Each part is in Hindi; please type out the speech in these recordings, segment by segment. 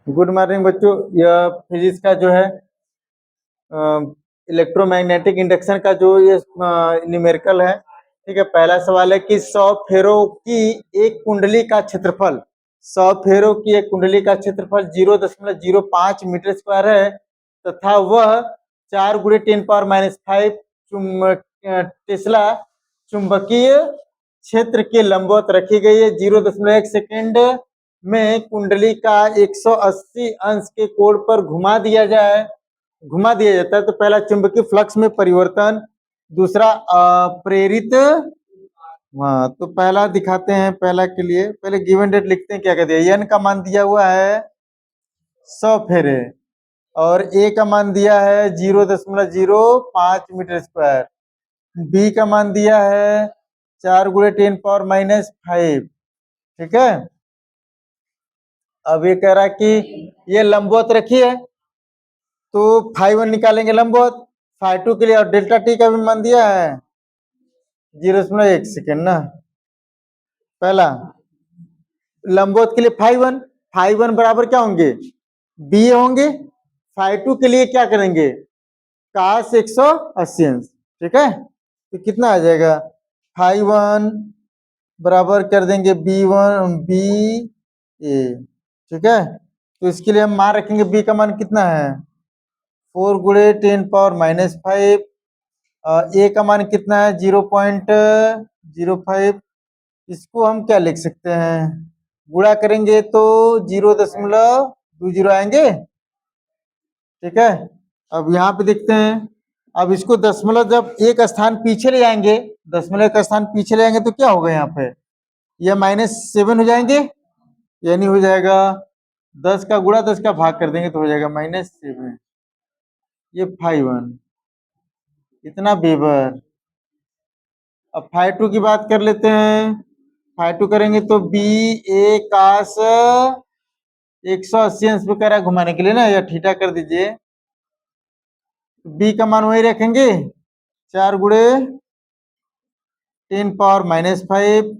गुड मॉर्निंग बच्चों। यह फिजिक्स का जो है इलेक्ट्रोमैग्नेटिक इंडक्शन का जो ये न्यूमेरिकल है। ठीक है, पहला सवाल है कि 100 फेरो की एक कुंडली का क्षेत्रफल 100 फेरो की एक कुंडली का क्षेत्रफल 0.05 मीटर स्क्वायर है तथा वह 4 गुणे 10⁻⁵ टेस्ला चुंबकीय क्षेत्र के लंबवत रखी गई है। 0.1 सेकेंड में कुंडली का 180 अंश के कोण पर घुमा दिया जाता है तो पहला चुंबकीय फ्लक्स में परिवर्तन, दूसरा प्रेरित। हाँ, तो पहला दिखाते हैं। पहला के लिए पहले गिवन डेट लिखते हैं। क्या कहते हैं, एन का मान दिया हुआ है 100 फेरे और ए का मान दिया है 0.05 मीटर स्क्वायर, बी का मान दिया है 4 गुणे 10⁻⁵। ठीक है, अब ये कह रहा है कि ये लंबवत रखी है तो φ1 निकालेंगे लंबवत, φ2 के लिए, और डेल्टा टी का भी मान दिया है 0.1 सेकेंड ना। पहला लंबवत के लिए φ1 बराबर क्या होंगे, बी होंगे। φ2 के लिए क्या करेंगे, cos 180 अंश। ठीक है, तो कितना आ जाएगा, φ1 बराबर कर देंगे b1 बी ए। ठीक है, तो इसके लिए हम मान रखेंगे बी का मान कितना है 4 गुणे 10⁻⁵। ए का मान कितना है 0.05। इसको हम क्या लिख सकते हैं, गुणा करेंगे तो 0.20 आएंगे। ठीक है, अब यहाँ पे देखते हैं। अब इसको दशमलव जब एक स्थान पीछे ले जाएंगे, दशमलव का स्थान पीछे ले जाएंगे तो क्या होगा, यहाँ पे यह -7 हो जाएंगे, यानी हो जाएगा 10 का गुणा 10 का भाग कर देंगे तो हो जाएगा -7। ये φ1 इतना वेबर। अब φ2 की बात कर लेते हैं। φ2 करेंगे तो बी ए cos 180 अंश पे कह रहा है घुमाने के लिए ना, या थीटा कर दीजिए। बी का मान वही रखेंगे 4 गुणे 10⁻⁵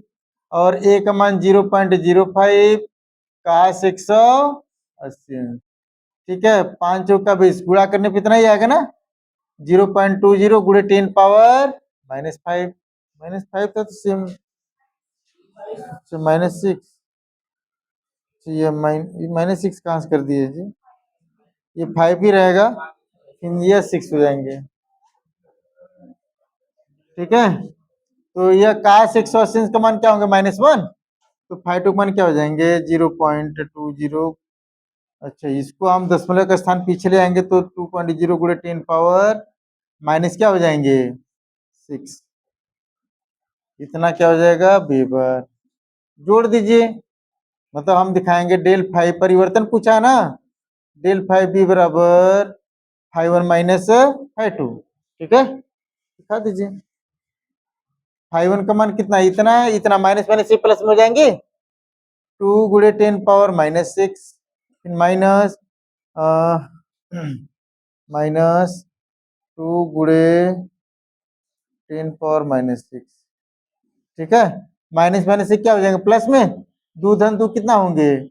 और ए का मान 0.05 cos 180 अंश। ठीक है, 5 चौका 20 गुणा करने पे इतना ही आएगा ना, 0.20 गुणे 10⁻⁵ -5 तो सेम -6। ये -6 कहाँ से कर दिए जी, ये 5 ही रहेगा, फिर ये 6 हो जाएंगे। ठीक है, तो यह cos 180 का मान क्या होंगे -1, तो φ2 का मान क्या हो जाएंगे 0.20। अच्छा, इसको हम दशमलव का स्थान पीछे ले आएंगे तो 2.0 गुणे 10 पावर माइनस क्या हो जाएंगे 6। इतना क्या हो जाएगा वेबर। जोड़ दीजिए, मतलब हम दिखाएंगे डेल फाइ परिवर्तन पूछा ना, डेल फाइ बी बराबर φ1 माइनस φ2। ठीक है, दिखा दीजिए। φ1 का मान कितना, इतना है, इतना माइनस माइनस से प्लस में हो जाएंगे, 2 गुणे 10⁻⁶ माइनस -2 गुणे 10⁻⁶। ठीक है, माइनस माइनस से क्या हो जाएंगे प्लस में, दो धन दो कितना होंगे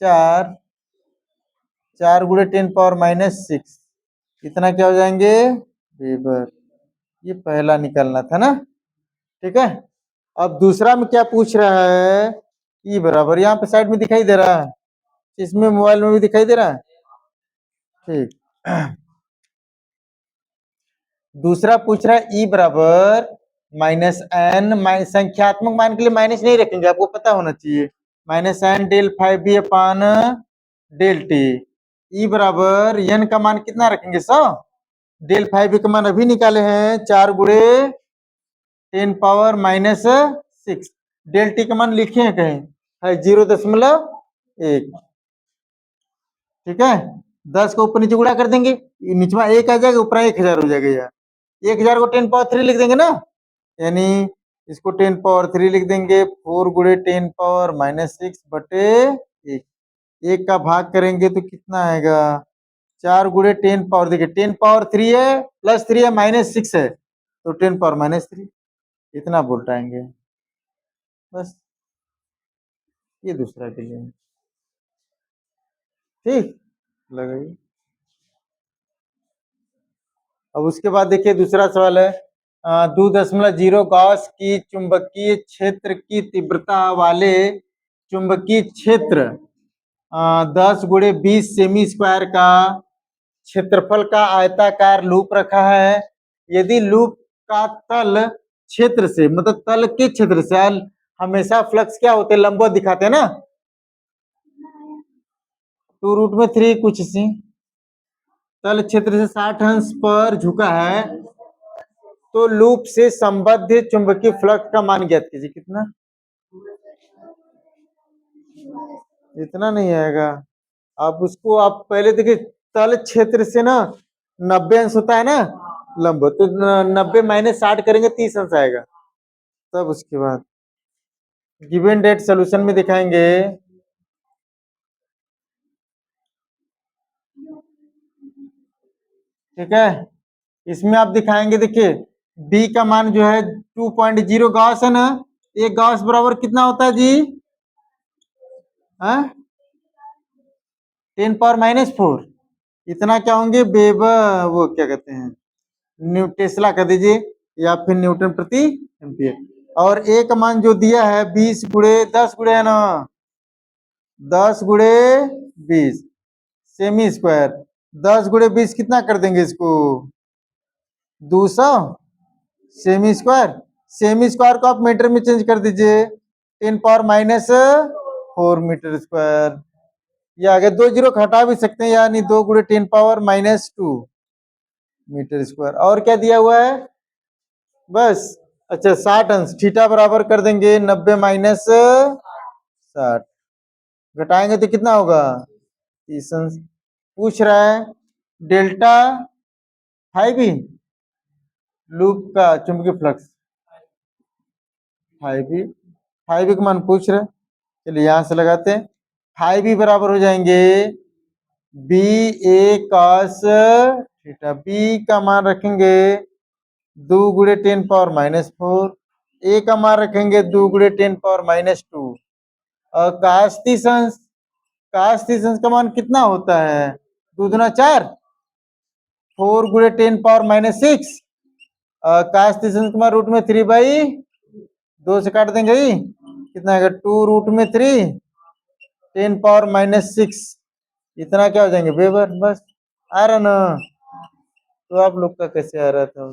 4, 4 गुणे 10⁻⁶, इतना क्या हो जाएंगे वेबर। ये पहला निकलना था ना। ठीक है, अब दूसरा में क्या पूछ रहा है, ई बराबर, यहाँ पे साइड में दिखाई दे रहा है, इसमें मोबाइल में भी दिखाई दे रहा है। ठीक, दूसरा पूछ रहा है ई बराबर -n, संख्यात्मक मान के लिए माइनस नहीं रखेंगे, आपको पता होना चाहिए, -n del phi B upon del T. E बराबर n का मान कितना रखेंगे 100, डेल फाइ बी का मान अभी निकाले हैं 4 गुणे 10⁻⁶। डेल टी का मान लिखे हैं कहीं, है 0.1। ठीक है, 10 को ऊपर नीचे गुणा कर देंगे, नीचे 1 आ जाएगा, ऊपर 1000 हो जाएगा। यार 1000 को 10⁻3 लिख देंगे ना, यानी इसको 10⁻3 लिख देंगे, 4 गुणे 10⁻⁻6 बटे 1। 1 का भाग करेंगे तो कितना आएगा 4 गुणे 10 देखिए 10⁻3 है प्लस 3 है -6 है तो 10⁻⁻3, इतना बोल पाएंगे बस। ये दूसरा के लिए। ठीक, लगाइए। अब उसके बाद देखिए दूसरा सवाल है 2.0 गॉस की चुंबकीय क्षेत्र की तीव्रता वाले चुंबकीय क्षेत्र 10 × 20 सेमी स्क्वायर का क्षेत्रफल का आयताकार लूप रखा है। यदि लूप का तल क्षेत्र से मतलब तल के क्षेत्र से हमेशा फ्लक्स क्या होते हैं, लंबवत दिखाते हैं ना, 2√3 कुछ सी तल क्षेत्र से 60 अंश पर झुका है तो लूप से संबद्ध चुंबकीय फ्लक्स का मान ज्ञात कीजिए। कितना? इतना नहीं आएगा। आप उसको आप पहले देखिए, तल क्षेत्र से ना 90 अंश होता है ना लंब, तो 90 - 60 करेंगे 30 अंश आएगा। तब उसके बाद गिवन डेट सोल्यूशन में दिखाएंगे। ठीक है, इसमें आप दिखाएंगे, देखिए बी का मान जो है 2.0 गॉस है ना, एक गॉस बराबर कितना होता है जी? 10⁻⁴ इतना क्या होंगे वेबर, वो क्या कहते हैं टेस्ला कर दीजिए या फिर न्यूटन प्रति एम्पियर। और ए का मान जो दिया है 20 × 10 है ना, 10 × 20 सेमी स्क्वायर, 10 × 20 कितना कर देंगे इसको? 200 सेमी स्क्वायर। सेमी स्क्वायर को आप मीटर में चेंज कर दीजिए, 10⁻⁴ मीटर स्क्वायर। या आगे 2 जीरो हटा भी सकते हैं, यानी 2 × 10⁻⁻2 मीटर स्क्वायर। और क्या दिया हुआ है? बस अच्छा 60 अंश, थीटा बराबर कर देंगे 90 - 60, घटाएंगे तो कितना होगा? 30 अंश। पूछ रहा है डेल्टा फाइव लूप का चुंबकीय फ्लक्स, फाइव का मान पूछ रहे। चलिए यहां से लगाते हैं। फाइव बराबर हो जाएंगे बी ए कॉस थीटा। बी का मान रखेंगे 2 × 10⁻⁴, ए का मान रखेंगे 2 × 10⁻²। और काश 30 अंश, काश 30 अंश का मान कितना होता है? 2 दूना 4, 4 × 10⁻⁶। काश 30 अंश का मान √3/2 से काट देंगे ही, कितना आएगा? 2√3 10⁻⁶। इतना क्या हो जाएंगे वेबर। बस आ रहा ना? तो आप लोग का कैसे आ रहा था?